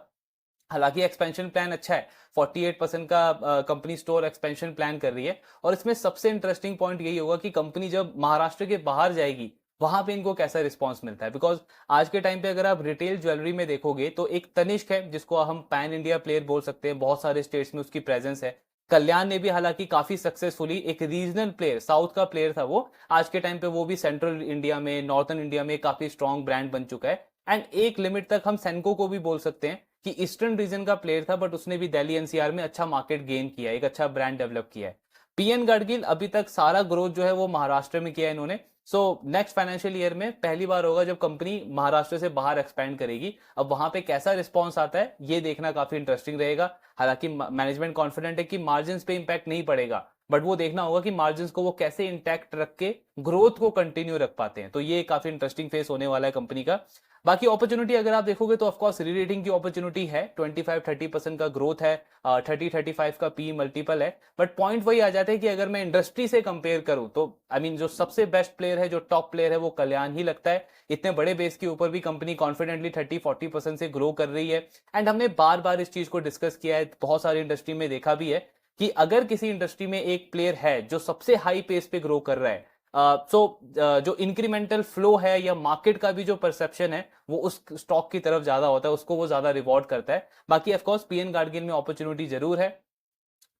हालांकि एक्सपेंशन प्लान अच्छा है, 48% का कंपनी स्टोर एक्सपेंशन प्लान कर रही है। और इसमें सबसे इंटरेस्टिंग पॉइंट यही होगा कि कंपनी जब महाराष्ट्र के बाहर जाएगी वहां पे इनको कैसा रिस्पांस मिलता है। बिकॉज आज के टाइम पे अगर आप रिटेल ज्वेलरी में देखोगे तो एक तनिष्क है जिसको हम पैन इंडिया प्लेयर बोल सकते हैं, बहुत सारे स्टेट्स में उसकी प्रेजेंस है। कल्याण ने भी हालांकि काफी सक्सेसफुली एक रीजनल प्लेयर, साउथ का प्लेयर था वो, आज के टाइम पे वो भी सेंट्रल इंडिया में, नॉर्थन इंडिया में काफी स्ट्रॉन्ग ब्रांड बन चुका है। एंड एक लिमिट तक हम सेनको को भी बोल सकते हैं कि ईस्टर्न रीजन का प्लेयर था, बट उसने भी दिल्ली एनसीआर में अच्छा मार्केट गेन किया, एक अच्छा ब्रांड डेवलप किया है। पीएन गाडगिल अभी तक सारा ग्रोथ जो है वो महाराष्ट्र में किया है इन्होंने। सो नेक्स्ट फाइनेंशियल ईयर में पहली बार होगा जब कंपनी महाराष्ट्र से बाहर एक्सपैंड करेगी। अब वहां पे कैसा रिस्पॉन्स आता है ये देखना काफी इंटरेस्टिंग रहेगा। हालांकि मैनेजमेंट कॉन्फिडेंट है कि मार्जिन पे इंपैक्ट नहीं पड़ेगा, बट वो देखना होगा कि मार्जिन को वो कैसे इंटैक्ट रख के ग्रोथ को कंटिन्यू रख पाते हैं। तो ये काफी इंटरेस्टिंग फेस होने वाला है कंपनी का। बाकी अपॉर्चुनिटी अगर आप देखोगे तो ऑफकोर्स रीरेटिंग की अपॉर्चुनिटी है, 25-30% का ग्रोथ है, 30-35 का पी मल्टीपल है। बट पॉइंट वही आ जाता है कि अगर मैं इंडस्ट्री से कंपेयर करूं तो आई मीन जो सबसे बेस्ट प्लेयर है, जो टॉप प्लेयर है, वो कल्याण ही लगता है। इतने बड़े बेस के ऊपर भी कंपनी कॉन्फिडेंटली 30-40% से ग्रो कर रही है। एंड हमने बार बार इस चीज को डिस्कस किया है, बहुत सारी इंडस्ट्री में देखा भी है कि अगर किसी इंडस्ट्री में एक प्लेयर है जो सबसे हाई पेस पे ग्रो कर रहा है, जो इंक्रीमेंटल फ्लो है या मार्केट का भी जो परसेप्शन है वो उस स्टॉक की तरफ ज्यादा होता है, उसको वो ज्यादा रिवॉर्ड करता है। बाकी ऑफकोर्स पीएन गाडगिल में अपॉर्चुनिटी जरूर है।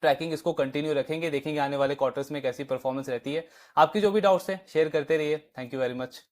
ट्रैकिंग इसको कंटिन्यू रखेंगे, देखेंगे आने वाले क्वार्टर्स में कैसी परफॉर्मेंस रहती है। आपकी जो भी डाउट्स है शेयर करते रहिए। Thank you very much.